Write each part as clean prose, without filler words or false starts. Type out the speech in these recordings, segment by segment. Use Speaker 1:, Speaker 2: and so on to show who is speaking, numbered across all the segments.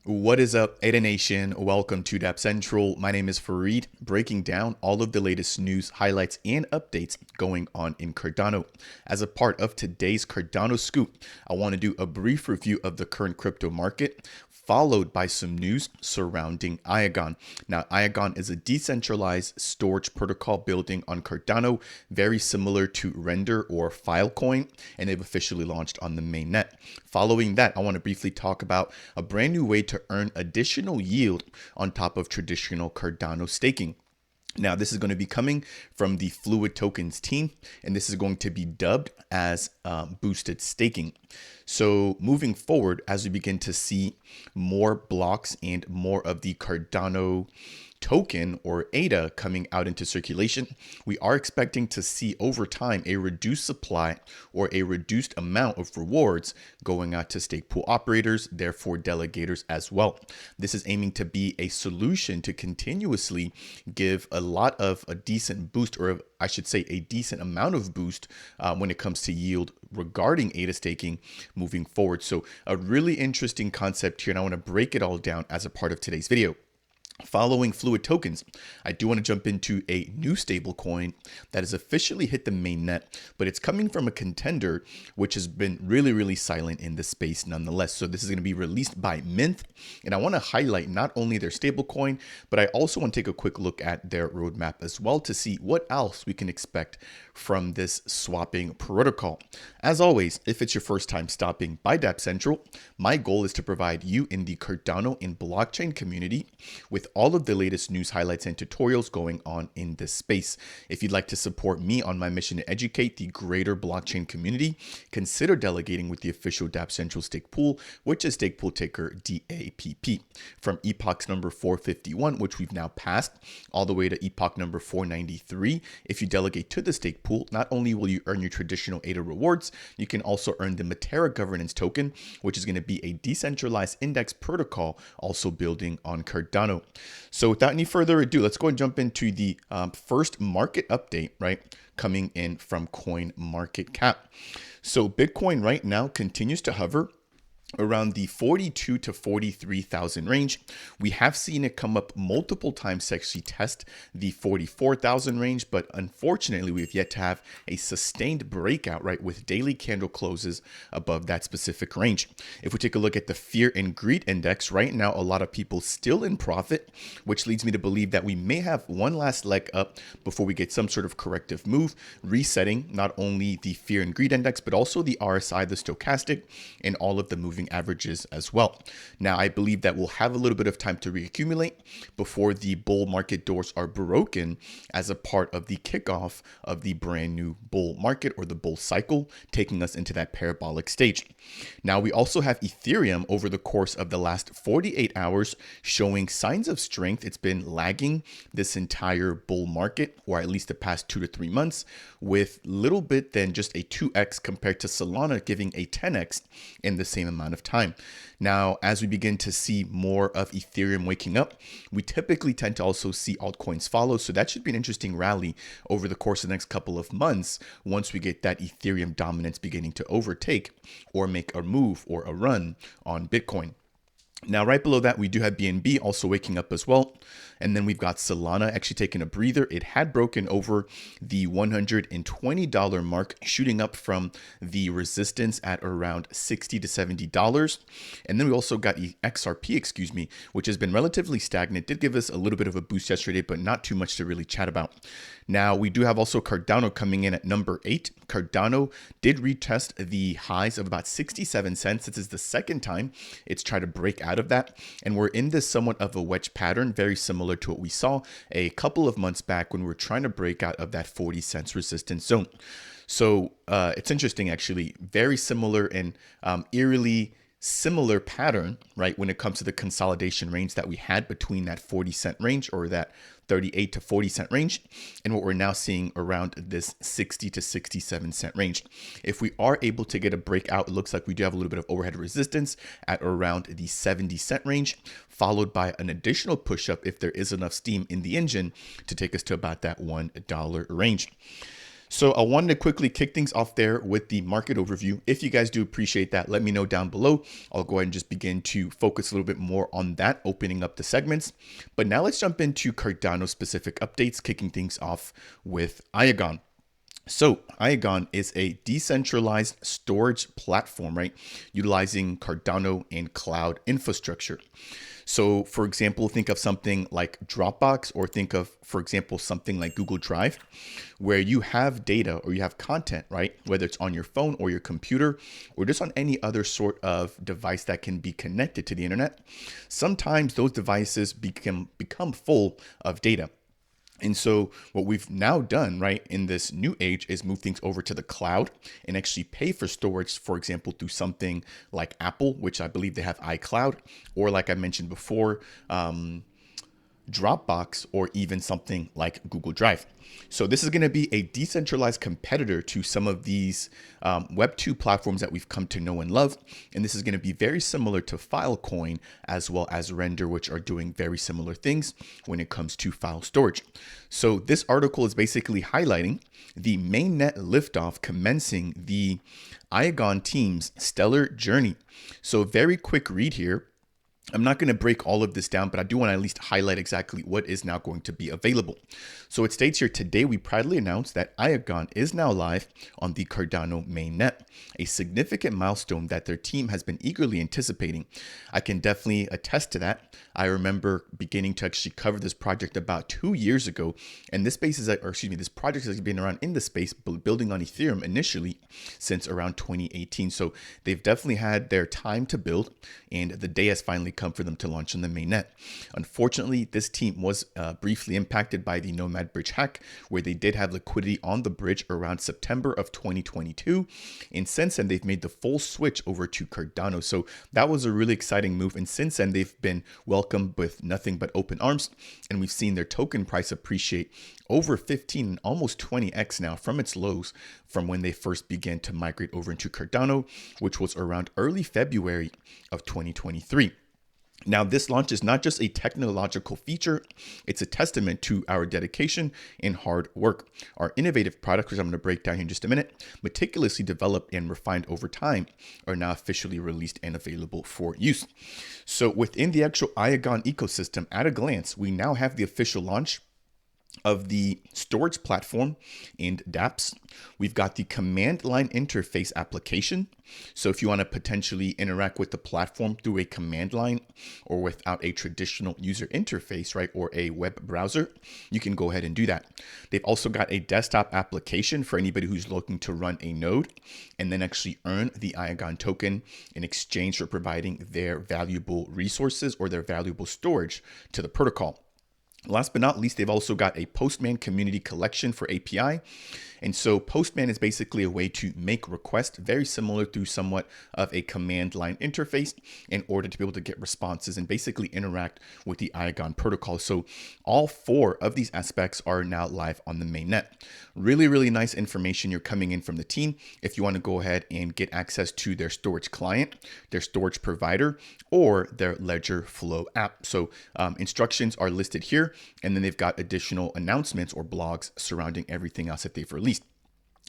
Speaker 1: What is up, Ada Nation? Welcome to Dapp Central. My name is Fareed, breaking down all of the latest news, highlights, and updates going on in Cardano. As a part of today's Cardano Scoop, I want to do a brief review of the current crypto market, followed by some news surrounding Iagon. Now, Iagon is a decentralized storage protocol building on Cardano, very similar to Render or Filecoin, and they've officially launched on the Mainnet. Following that, I want to briefly talk about a brand new way to earn additional yield on top of traditional Cardano staking. Now, this is going to be coming from the Fluid Tokens team, and this is going to be dubbed as boosted staking. So moving forward, as we begin to see more blocks and more of the Cardano token or ADA coming out into circulation, we are expecting to see over time a reduced supply or a reduced amount of rewards going out to stake pool operators, therefore delegators as well. This is aiming to be a solution to continuously give a lot of a decent boost, or I should say a decent amount of boost when it comes to yield regarding ADA staking moving forward. So a really interesting concept here, and I want to break it all down as a part of today's video. Following Fluid Tokens, I do want to jump into a new stablecoin that has officially hit the mainnet, but it's coming from a contender which has been really silent in the space nonetheless. So this is going to be released by Mynth, and I want to highlight not only their stablecoin, but I also want to take a quick look at their roadmap as well to see what else we can expect from this swapping protocol. As always, if it's your first time stopping by Dapp Central, my goal is to provide you in the Cardano and blockchain community with all of the latest news, highlights, and tutorials going on in this space. If you'd like to support me on my mission to educate the greater blockchain community, consider delegating with the official Dapp Central stake pool, which is stake pool ticker DAPP. From epochs number 451, which we've now passed, all the way to epoch number 493. If you delegate to the stake pool, not only will you earn your traditional ADA rewards, you can also earn the Matera governance token, which is going to be a decentralized index protocol also building on Cardano. So without any further ado, let's go and jump into the first market update, right? Coming in from CoinMarketCap. So Bitcoin right now continues to hover around the 42 to 43,000 range. We have seen it come up multiple times to actually test the 44,000 range, but unfortunately we've yet to have a sustained breakout, right, with daily candle closes above that specific range. If we take a look at the fear and greed index, right now a lot of people still in profit, which leads me to believe that we may have one last leg up before we get some sort of corrective move, resetting not only the fear and greed index, but also the RSI, the stochastic, and all of the moving averages as well. Now, I believe that we'll have a little bit of time to reaccumulate before the bull market doors are broken as a part of the kickoff of the brand new bull market or the bull cycle, taking us into that parabolic stage. Now, we also have Ethereum over the course of the last 48 hours showing signs of strength. It's been lagging this entire bull market, or at least the past 2 to 3 months, with little bit than just a 2x compared to Solana giving a 10x in the same amount of time. Now, as we begin to see more of Ethereum waking up, we typically tend to also see altcoins follow. So that should be an interesting rally over the course of the next couple of months once we get that Ethereum dominance beginning to overtake or make a move or a run on Bitcoin. Now, right below that, we do have BNB also waking up as well. And then we've got Solana actually taking a breather. It had broken over the $120 mark, shooting up from the resistance at around $60 to $70. And then we also got XRP, which has been relatively stagnant. Did give us a little bit of a boost yesterday, but not too much to really chat about. Now, we do have also Cardano coming in at number 8. Cardano did retest the highs of about 67 cents. This is the second time it's tried to break out of that. And we're in this somewhat of a wedge pattern, very similar to what we saw a couple of months back when we were trying to break out of that 40 cents resistance zone. So it's interesting, actually, very similar and eerily similar pattern, right, when it comes to the consolidation range that we had between that 40-cent range or that 38 to 40-cent range and what we're now seeing around this 60 to 67-cent range. If we are able to get a breakout, it looks like we do have a little bit of overhead resistance at around the 70-cent range, followed by an additional push up if there is enough steam in the engine to take us to about that $1 range. So I wanted to quickly kick things off there with the market overview. If you guys do appreciate that, let me know down below. I'll go ahead and just begin to focus a little bit more on that, opening up the segments. But now let's jump into Cardano specific updates, kicking things off with Iagon. So Iagon is a decentralized storage platform, right? Utilizing Cardano and cloud infrastructure. So for example, think of something like Dropbox, or think of, for example, something like Google Drive, where you have data or you have content, right? Whether it's on your phone or your computer, or just on any other sort of device that can be connected to the internet. Sometimes those devices become full of data. And so what we've now done, right, in this new age is move things over to the cloud and actually pay for storage, for example, through something like Apple, which I believe they have iCloud, or like I mentioned before, Dropbox, or even something like Google Drive. So this is going to be a decentralized competitor to some of these Web 2 platforms that we've come to know and love. And this is going to be very similar to Filecoin as well as Render, which are doing very similar things when it comes to file storage. So this article is basically highlighting the mainnet liftoff commencing the Iagon team's stellar journey. So very quick read here. I'm not going to break all of this down, but I do want to at least highlight exactly what is now going to be available. So it states here, today we proudly announce that Iagon is now live on the Cardano mainnet, a significant milestone that their team has been eagerly anticipating. I can definitely attest to that. I remember beginning to actually cover this project about 2 years ago, and this project has been around in the space, building on Ethereum initially since around 2018. So they've definitely had their time to build, and the day has finally come for them to launch on the mainnet. Unfortunately, this team was briefly impacted by the Nomad Bridge hack, where they did have liquidity on the bridge around September of 2022. And since then, they've made the full switch over to Cardano. So that was a really exciting move. And since then, they've been welcomed with nothing but open arms. And we've seen their token price appreciate over 15, almost 20x now from its lows from when they first began to migrate over into Cardano, which was around early February of 2023. Now, this launch is not just a technological feature, it's a testament to our dedication and hard work. Our innovative products, which I'm going to break down here in just a minute, meticulously developed and refined over time, are now officially released and available for use. So within the actual Iagon ecosystem, at a glance, we now have the official launch of the storage platform and dApps. We've got the command line interface application. So if you want to potentially interact with the platform through a command line or without a traditional user interface, right, or a web browser, you can go ahead and do that. They've also got a desktop application for anybody who's looking to run a node and then actually earn the Iagon token in exchange for providing their valuable resources or their valuable storage to the protocol. Last but not least, they've also got a Postman community collection for API. And so Postman is basically a way to make requests, very similar to somewhat of a command line interface, in order to be able to get responses and basically interact with the Iagon protocol. So all 4 of these aspects are now live on the mainnet. Really, really nice information you're coming in from the team. If you want to go ahead and get access to their storage client, their storage provider, or their Ledger Flow app. So instructions are listed here, and then they've got additional announcements or blogs surrounding everything else that they've released.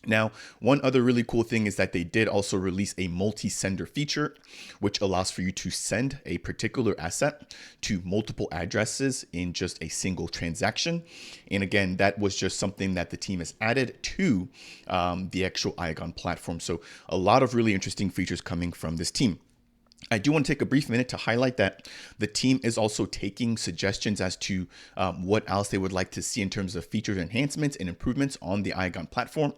Speaker 1: Now, one other really cool thing is that they did also release a multi-sender feature, which allows for you to send a particular asset to multiple addresses in just a single transaction. And again, that was just something that the team has added to the actual Iagon platform. So a lot of really interesting features coming from this team. I do want to take a brief minute to highlight that the team is also taking suggestions as to what else they would like to see in terms of features, enhancements, and improvements on the Iagon platform.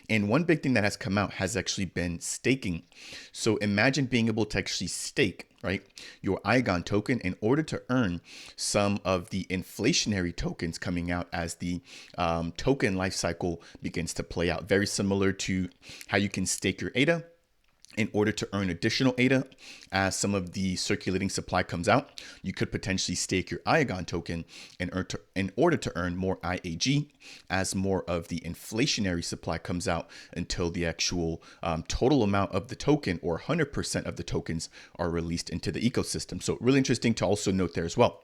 Speaker 1: And one big thing that has come out has actually been staking. So imagine being able to actually stake, right, your Iagon token in order to earn some of the inflationary tokens coming out as the token lifecycle begins to play out. Very similar to how you can stake your ADA in order to earn additional ADA as some of the circulating supply comes out. You could potentially stake your Iagon token in order to earn more IAG as more of the inflationary supply comes out, until the actual total amount of the token, or 100% of the tokens, are released into the ecosystem. So really interesting to also note there as well.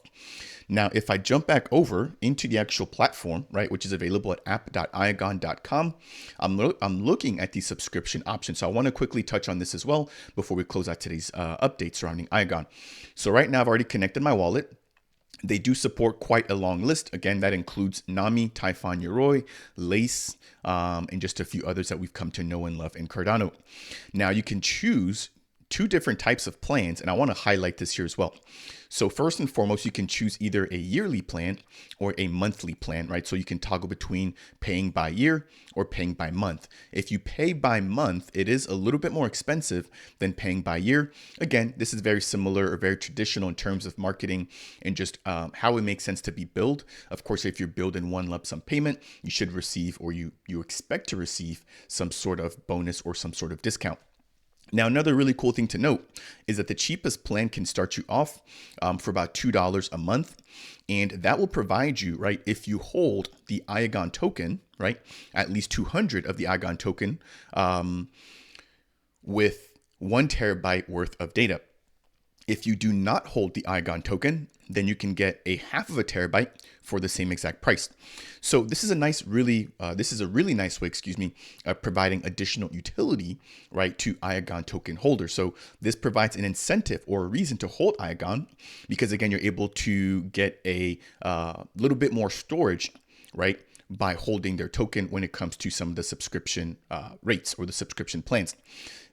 Speaker 1: Now, if I jump back over into the actual platform, right, which is available at app.iagon.com, I'm looking at the subscription option. So I want to quickly touch on this as well before we close out today's update surrounding Iagon. So right now I've already connected my wallet. They do support quite a long list. Again, that includes Nami, Typhon Yoroi, Lace, and just a few others that we've come to know and love in Cardano. Now you can choose two different types of plans, and I want to highlight this here as well. So first and foremost, you can choose either a yearly plan or a monthly plan, right? So you can toggle between paying by year or paying by month. If you pay by month, it is a little bit more expensive than paying by year. Again, this is very similar or very traditional in terms of marketing and just how it makes sense to be billed. Of course, if you're billed in one lump sum payment, you should receive, or you expect to receive, some sort of bonus or some sort of discount. Now, another really cool thing to note is that the cheapest plan can start you off for about $2 a month. And that will provide you, right, if you hold the Iagon token, right, at least 200 of the Iagon token with 1 terabyte worth of data. If you do not hold the Iagon token, then you can get a half of a terabyte for the same exact price. So this is a really nice way, of providing additional utility, right, to Iagon token holders. So this provides an incentive or a reason to hold Iagon, because again, you're able to get a little bit more storage, right, by holding their token when it comes to some of the subscription rates or the subscription plans.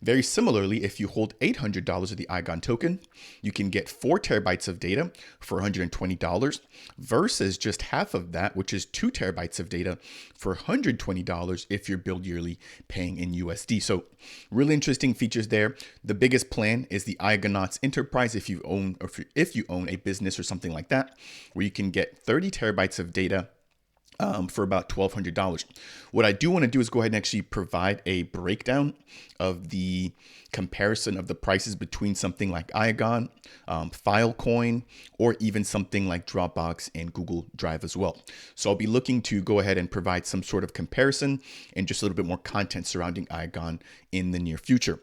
Speaker 1: Very similarly, if you hold $800 of the Iagon token, you can get 4 terabytes of data for $120 versus just half of that, which is 2 terabytes of data for $120 if you're billed yearly paying in USD. So really interesting features there. The biggest plan is the Iagonauts Enterprise if you own a business or something like that, where you can get 30 terabytes of data for about $1,200. What I do want to do is go ahead and actually provide a breakdown of the comparison of the prices between something like Iagon, Filecoin, or even something like Dropbox and Google Drive as well. So I'll be looking to go ahead and provide some sort of comparison and just a little bit more content surrounding Iagon in the near future.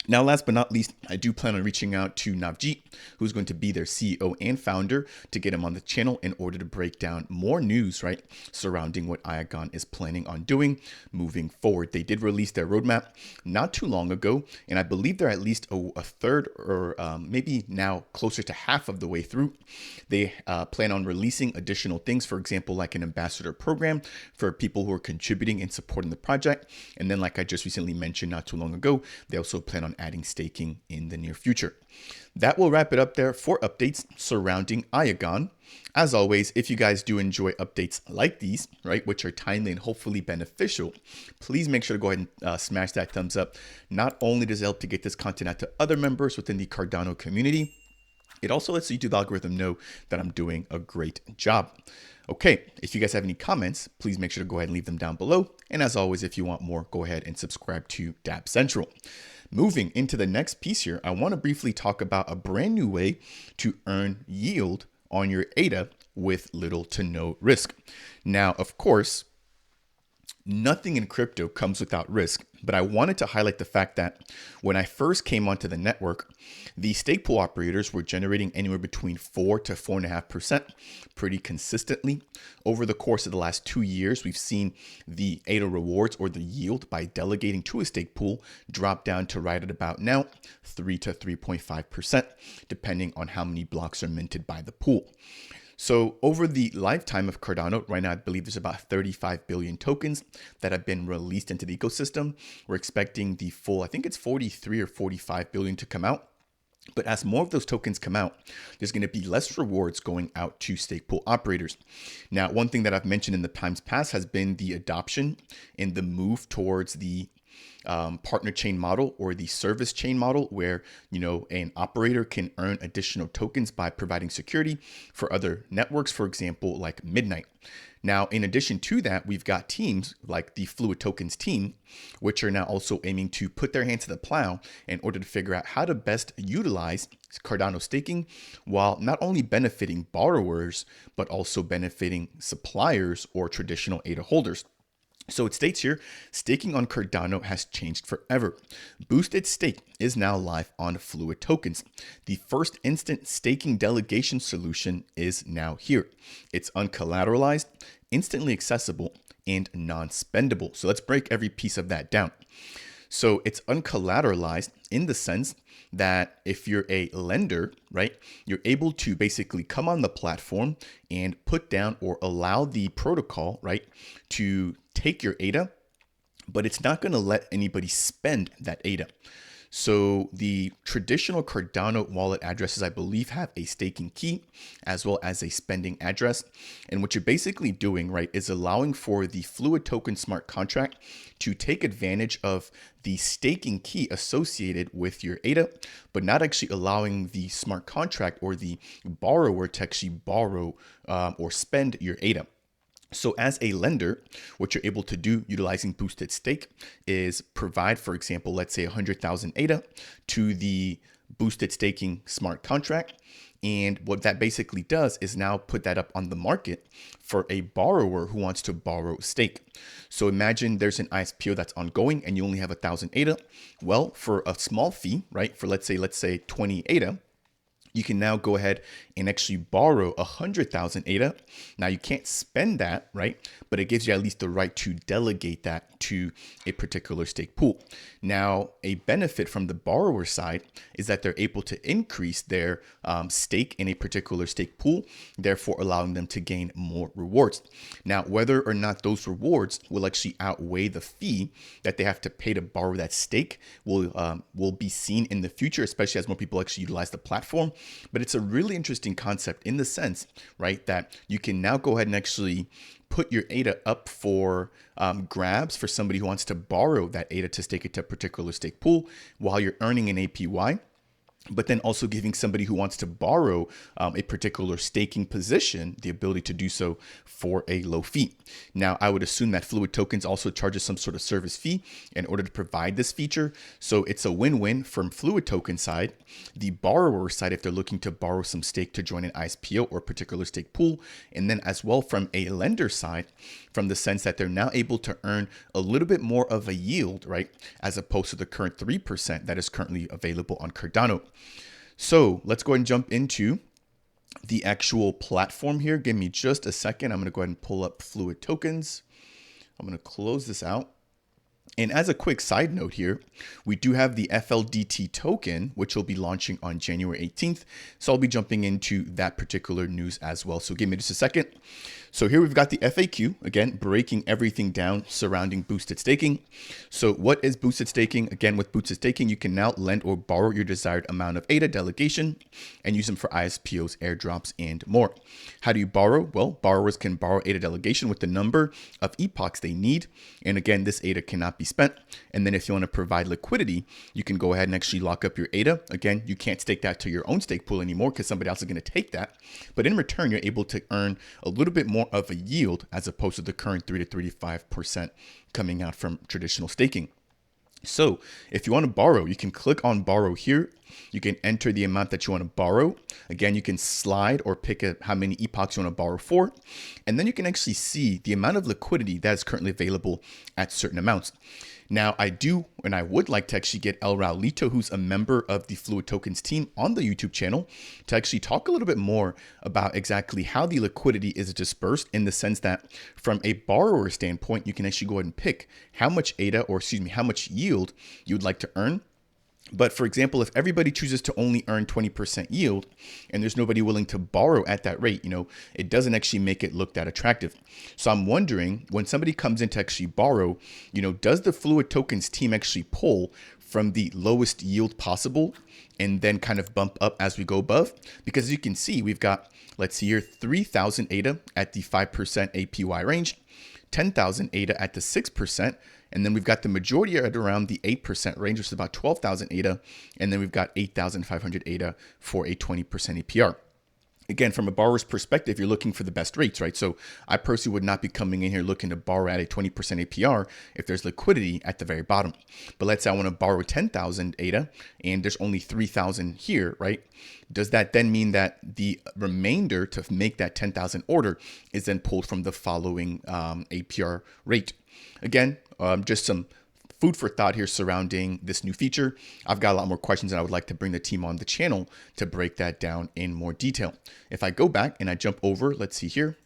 Speaker 1: Now, last but not least, I do plan on reaching out to Navjeet, who's going to be their CEO and founder, to get him on the channel in order to break down more news, right, surrounding what Iagon is planning on doing moving forward. They did release their roadmap not too long ago, and I believe they're at least a third or maybe now closer to half of the way through. They plan on releasing additional things, for example, like an ambassador program for people who are contributing and supporting the project. And then, like I just recently mentioned not too long ago, they also plan on adding staking in the near future. That will wrap it up there for updates surrounding Iagon. As always, if you guys do enjoy updates like these, right, which are timely and hopefully beneficial, please make sure to go ahead and smash that thumbs up. Not only does it help to get this content out to other members within the Cardano community, it also lets the YouTube algorithm know that I'm doing a great job. Okay, if you guys have any comments, please make sure to go ahead and leave them down below. And as always, if you want more, go ahead and subscribe to Dapp Central. Moving into the next piece here, I want to briefly talk about a brand new way to earn yield on your ADA with little to no risk. Now, of course, nothing in crypto comes without risk, but I wanted to highlight the fact that when I first came onto the network, the stake pool operators were generating anywhere between 4 to 4.5% pretty consistently. Over the course of the last 2 years, we've seen the ADA rewards, or the yield by delegating to a stake pool, drop down to right at about now 3 to 3.5%, depending on how many blocks are minted by the pool. So over the lifetime of Cardano, right now, I believe there's about 35 billion tokens that have been released into the ecosystem. We're expecting the full, I think it's 43 or 45 billion to come out. But as more of those tokens come out, there's going to be less rewards going out to stake pool operators. Now, one thing that I've mentioned in the times past has been the adoption and the move towards the partner chain model, or the service chain model, where, you know, an operator can earn additional tokens by providing security for other networks, for example, like Midnight. Now, in addition to that, we've got teams like the Fluid Tokens team, which are now also aiming to put their hands to the plow in order to figure out how to best utilize Cardano staking while not only benefiting borrowers, but also benefiting suppliers or traditional ADA holders. So it states here, staking on Cardano has changed forever. Boosted Stake is now live on Fluid tokens. The first instant staking delegation solution is now here. It's uncollateralized, instantly accessible, and non-spendable. So let's break every piece of that down. So it's uncollateralized in the sense that if you're a lender, right, you're able to basically come on the platform and put down or allow the protocol, right, to take your ADA, but it's not going to let anybody spend that ADA. So the traditional Cardano wallet addresses, I believe, have a staking key as well as a spending address. And what you're basically doing, right, is allowing for the Fluid token smart contract to take advantage of the staking key associated with your ADA, but not actually allowing the smart contract or the borrower to actually borrow or spend your ADA. So as a lender, what you're able to do utilizing Boosted Stake is provide, for example, let's say 100,000 ADA to the Boosted Staking smart contract. And what that basically does is now put that up on the market for a borrower who wants to borrow stake. So imagine there's an ISPO that's ongoing and you only have 1,000 ADA. Well, for a small fee, right, for let's say 20 ADA, you can now go ahead and actually borrow 100,000 ADA. Now you can't spend that, right? But it gives you at least the right to delegate that to a particular stake pool. Now, a benefit from the borrower side is that they're able to increase their stake in a particular stake pool, therefore allowing them to gain more rewards. Now, whether or not those rewards will actually outweigh the fee that they have to pay to borrow that stake will be seen in the future, especially as more people actually utilize the platform. But it's a really interesting concept in the sense, right, that you can now go ahead and actually put your ADA up for grabs for somebody who wants to borrow that ADA to stake it to a particular stake pool while you're earning an APY. But then also giving somebody who wants to borrow a particular staking position the ability to do so for a low fee. Now, I would assume that Fluid Tokens also charges some sort of service fee in order to provide this feature. So it's a win-win from Fluid Token side, the borrower side if they're looking to borrow some stake to join an ISPO or a particular stake pool, and then as well from a lender side, from the sense that they're now able to earn a little bit more of a yield, right, as opposed to the current 3% that is currently available on Cardano. So let's go ahead and jump into the actual platform here. Give me just a second. I'm going to go ahead and pull up Fluid Tokens. I'm going to close this out. And as a quick side note here, we do have the FLDT token, which will be launching on January 18th. So I'll be jumping into that particular news as well. So give me just a second. So here we've got the FAQ, again, breaking everything down surrounding boosted staking. So what is boosted staking? Again, with boosted staking, you can now lend or borrow your desired amount of ADA delegation and use them for ISPOs, airdrops, and more. How do you borrow? Well, borrowers can borrow ADA delegation with the number of epochs they need. And again, this ADA cannot be spent. And then if you want to provide liquidity, you can go ahead and actually lock up your ADA. Again, you can't stake that to your own stake pool anymore because somebody else is going to take that. But in return, you're able to earn a little bit more of a yield as opposed to the current 3 to 35% coming out from traditional staking. So if you want to borrow, you can click on borrow here. You can enter the amount that you want to borrow. Again, you can slide or pick how many epochs you want to borrow for. And then you can actually see the amount of liquidity that is currently available at certain amounts. Now, I would like to actually get El Raulito, who's a member of the Fluid Tokens team on the YouTube channel, to actually talk a little bit more about exactly how the liquidity is dispersed, in the sense that from a borrower standpoint, you can actually go ahead and pick how much ADA, or excuse me, how much yield you would like to earn. But for example, if everybody chooses to only earn 20% yield and there's nobody willing to borrow at that rate, it doesn't actually make it look that attractive. So I'm wondering, when somebody comes in to actually borrow, does the Fluid Tokens team actually pull from the lowest yield possible and then kind of bump up as we go above? Because as you can see, we've got, let's see here, 3,000 ADA at the 5% APY range, 10,000 ADA at the 6%. And then we've got the majority at around the 8% range, which is about 12,000 ADA. And then we've got 8,500 ADA for a 20% APR. Again, from a borrower's perspective, you're looking for the best rates, right? So I personally would not be coming in here looking to borrow at a 20% APR if there's liquidity at the very bottom. But let's say I want to borrow 10,000 ADA and there's only 3,000 here, right? Does that then mean that the remainder to make that 10,000 order is then pulled from the following APR rate? Again, just some food for thought here surrounding this new feature. I've got a lot more questions and I would like to bring the team on the channel to break that down in more detail. If I go back and I jump over, let's see here,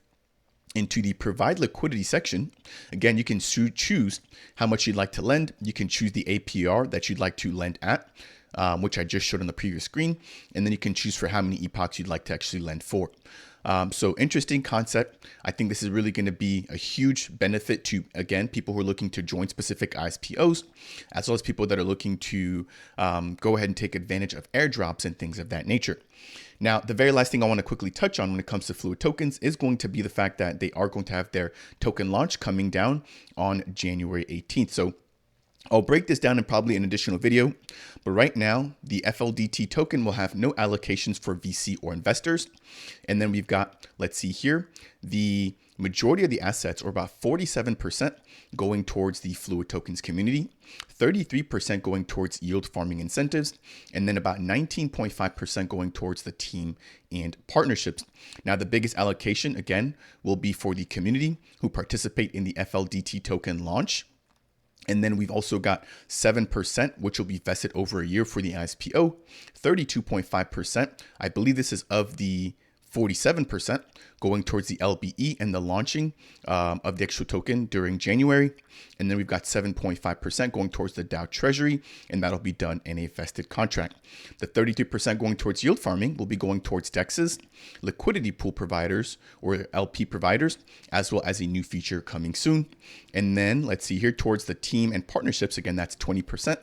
Speaker 1: into the provide liquidity section, again, you can choose how much you'd like to lend. You can choose the APR that you'd like to lend at, which I just showed on the previous screen. And then you can choose for how many epochs you'd like to actually lend for. So interesting concept. I think this is really going to be a huge benefit to, again, people who are looking to join specific ISPOs, as well as people that are looking to go ahead and take advantage of airdrops and things of that nature. Now, the very last thing I want to quickly touch on when it comes to Fluid tokens is going to be the fact that they are going to have their token launch coming down on January 18th. So I'll break this down in probably an additional video, but right now the FLDT token will have no allocations for VC or investors. And then we've got, let's see here, the majority of the assets, or about 47%, going towards the Fluid tokens community, 33% going towards yield farming incentives, and then about 19.5% going towards the team and partnerships. Now, the biggest allocation, again, will be for the community who participate in the FLDT token launch. And then we've also got 7%, which will be vested over a year for the ISPO, 32.5%. I believe this is of the 47% going towards the LBE and the launching of the extra token during January. And then we've got 7.5% going towards the DAO treasury, and that'll be done in a vested contract. The 33% going towards yield farming will be going towards DEXs, liquidity pool providers or LP providers, as well as a new feature coming soon. And then let's see here towards the team and partnerships. Again, that's 20%.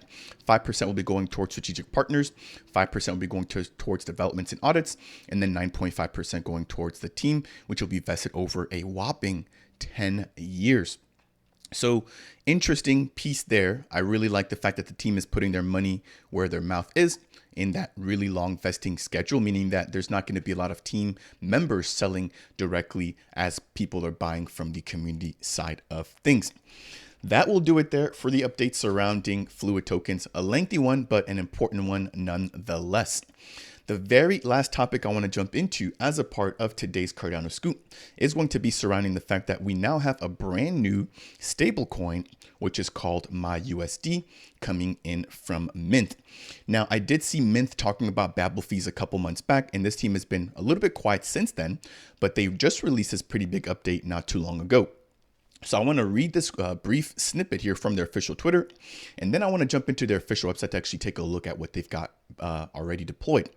Speaker 1: 5% will be going towards strategic partners. 5% will be going towards developments and audits. And then 9.5% going towards the team, which will be vested over a whopping 10 years. So interesting piece there. I really like the fact that the team is putting their money where their mouth is in that really long vesting schedule, meaning that there's not going to be a lot of team members selling directly as people are buying from the community side of things. That will do it there for the updates surrounding Fluid tokens. A lengthy one, but an important one nonetheless. The very last topic I want to jump into as a part of today's Cardano Scoop is going to be surrounding the fact that we now have a brand new stablecoin, which is called MyUSD, coming in from Mynth. Now, I did see Mynth talking about Babel fees a couple months back, and this team has been a little bit quiet since then, but they've just released this pretty big update not too long ago. So I want to read this brief snippet here from their official Twitter, and then I want to jump into their official website to actually take a look at what they've got already deployed.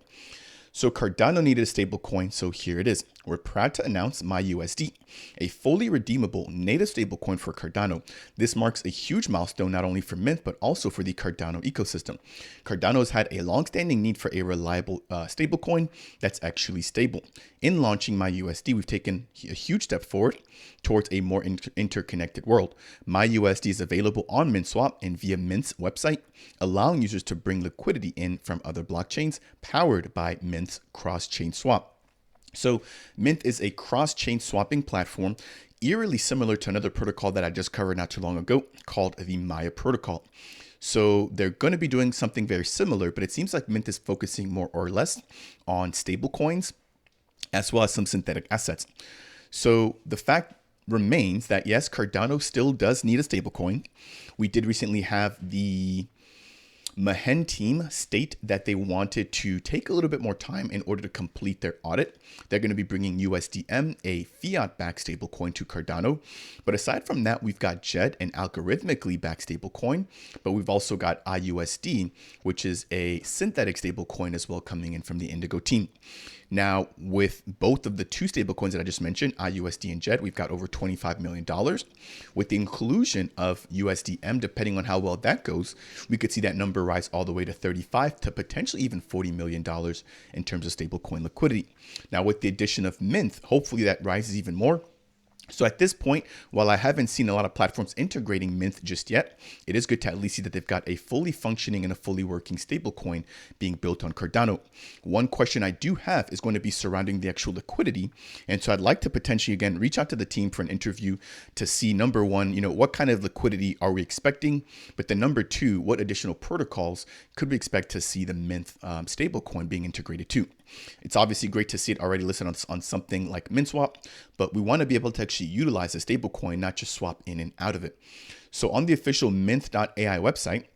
Speaker 1: So Cardano needed a stablecoin, so here it is. We're proud to announce MyUSD, a fully redeemable native stablecoin for Cardano. This marks a huge milestone not only for Mynth, but also for the Cardano ecosystem. Cardano has had a long-standing need for a reliable stablecoin that's actually stable. In launching MyUSD, we've taken a huge step forward towards a more interconnected world. MyUSD is available on MintSwap and via Mynth's website, allowing users to bring liquidity in from other blockchains powered by Mynth's cross-chain swap. So Mynth is a cross-chain swapping platform eerily similar to another protocol that I just covered not too long ago called the Maya protocol. So they're going to be doing something very similar, but it seems like Mynth is focusing more or less on stable coins as well as some synthetic assets. So the fact remains that yes, Cardano still does need a stablecoin. We did recently have the Mahen team state that they wanted to take a little bit more time in order to complete their audit. They're going to be bringing USDM, a fiat-backed stablecoin, to Cardano. But aside from that, we've got JED, an algorithmically backed stablecoin, but we've also got IUSD, which is a synthetic stablecoin as well, coming in from the Indigo team. Now, with both of the two stablecoins that I just mentioned, IUSD and JED, we've got over $25 million. With the inclusion of USDM, depending on how well that goes, we could see that number rise all the way to 35 to potentially even $40 million in terms of stablecoin liquidity. Now, with the addition of Mynth, hopefully that rises even more. So at this point, while I haven't seen a lot of platforms integrating Mynth just yet, it is good to at least see that they've got a fully functioning and a fully working stablecoin being built on Cardano. One question I do have is going to be surrounding the actual liquidity. And so I'd like to potentially, again, reach out to the team for an interview to see, number one, what kind of liquidity are we expecting? But then number two, what additional protocols could we expect to see the Mynth stablecoin being integrated to? It's obviously great to see it already listed on something like MintSwap, but we want to be able to actually utilize a stablecoin, not just swap in and out of it. So on the official Mynth.ai website,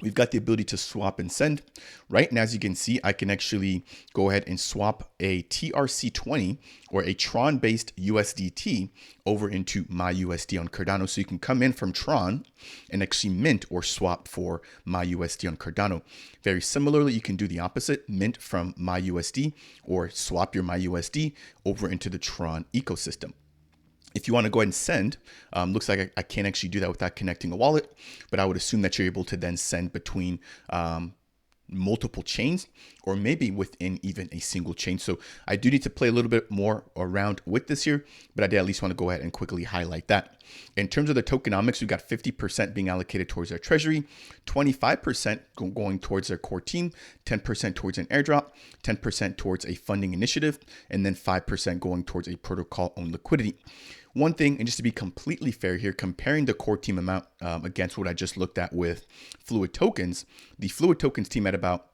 Speaker 1: we've got the ability to swap and send. Right now, as you can see, I can actually go ahead and swap a TRC20 or a Tron-based USDT over into MyUSD on Cardano. So you can come in from Tron and actually mint or swap for MyUSD on Cardano. Very similarly, you can do the opposite, mint from MyUSD or swap your MyUSD over into the Tron ecosystem. If you want to go ahead and send, looks like I can't actually do that without connecting a wallet, but I would assume that you're able to then send between multiple chains or maybe within even a single chain. So I do need to play a little bit more around with this here, but I did at least want to go ahead and quickly highlight that. In terms of the tokenomics, we've got 50% being allocated towards our treasury, 25% going towards our core team, 10% towards an airdrop, 10% towards a funding initiative, and then 5% going towards a protocol-owned liquidity. One thing, and just to be completely fair here, comparing the core team amount against what I just looked at with Fluid Tokens, the Fluid Tokens team at about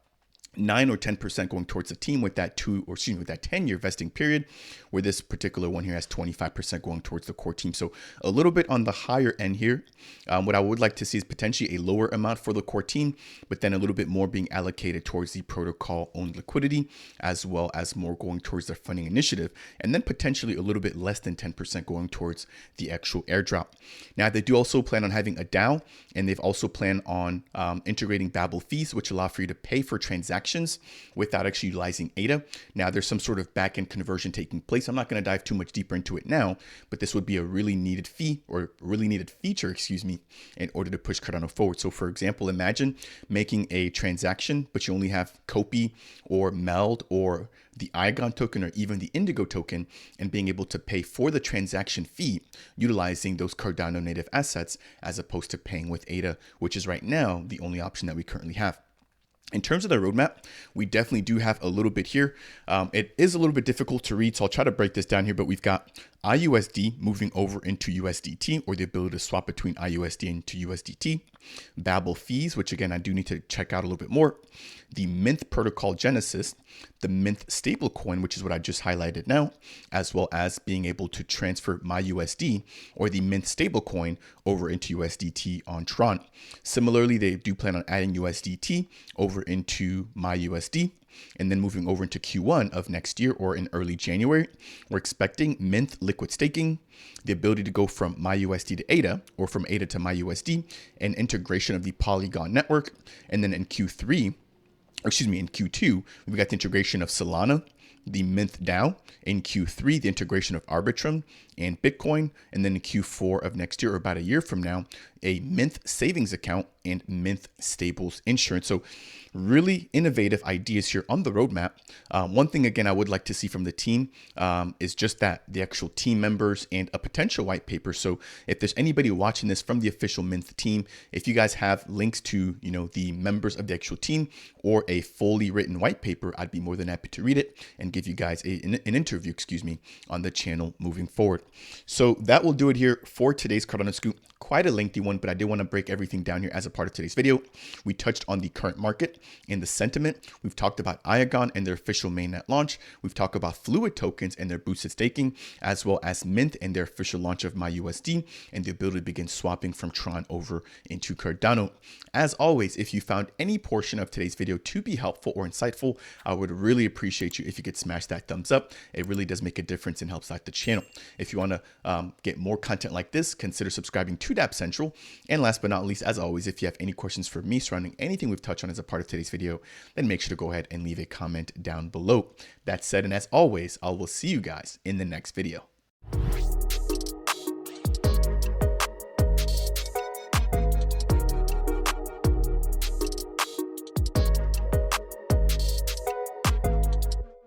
Speaker 1: 9 or 10% going towards the team with that 10-year vesting period, where this particular one here has 25% going towards the core team. So a little bit on the higher end here. What I would like to see is potentially a lower amount for the core team, but then a little bit more being allocated towards the protocol owned liquidity, as well as more going towards their funding initiative, and then potentially a little bit less than 10% going towards the actual airdrop. Now, they do also plan on having a DAO, and they've also planned on integrating Babel fees, which allow for you to pay for transactions without actually utilizing ADA. Now, there's some sort of backend conversion taking place. I'm not going to dive too much deeper into it now, but this would be a really needed fee or really needed feature, in order to push Cardano forward. So for example, imagine making a transaction, but you only have Copy or Meld or the Iagon token or even the Indigo token, and being able to pay for the transaction fee utilizing those Cardano native assets as opposed to paying with ADA, which is right now the only option that we currently have. In terms of the roadmap, we definitely do have a little bit here. It is a little bit difficult to read, so I'll try to break this down here, but we've got IUSD moving over into USDT, or the ability to swap between IUSD into USDT. Babel fees, which again, I do need to check out a little bit more. The Mynth protocol genesis, the Mynth stablecoin, which is what I just highlighted now, as well as being able to transfer MyUSD or the Mynth stablecoin over into USDT on Tron. Similarly, they do plan on adding USDT over into MyUSD, and then moving over into Q1 of next year or in early January. We're expecting Mynth liquid staking, the ability to go from MyUSD to ADA or from ADA to MyUSD, and integration of the Polygon network. And then in Q2, we've got the integration of Solana, the Mynth DAO. In Q3, the integration of Arbitrum and Bitcoin. And then in Q4 of next year, or about a year from now, a Mynth savings account and Mynth Stables insurance. So really innovative ideas here on the roadmap. One thing, again, I would like to see from the team is just that the actual team members and a potential white paper. So if there's anybody watching this from the official Mynth team, if you guys have links to, the members of the actual team or a fully written white paper, I'd be more than happy to read it and give you guys an interview, on the channel moving forward. So that will do it here for today's Cardano Scoop. Quite a lengthy one, but I did want to break everything down here as a part of today's video. We touched on the current market and the sentiment. We've talked about Iagon and their official mainnet launch. We've talked about Fluid tokens and their boosted staking, as well as Mynth and their official launch of MyUSD and the ability to begin swapping from Tron over into Cardano. As always, if you found any portion of today's video to be helpful or insightful, I would really appreciate you if you could smash that thumbs up. It really does make a difference and helps out the channel. If you want to get more content like this, consider subscribing to Dapp Central. And last but not least, as always, if you have any questions for me surrounding anything we've touched on as a part of today's video, then make sure to go ahead and leave a comment down below. That said, and as always, I will see you guys in the next video.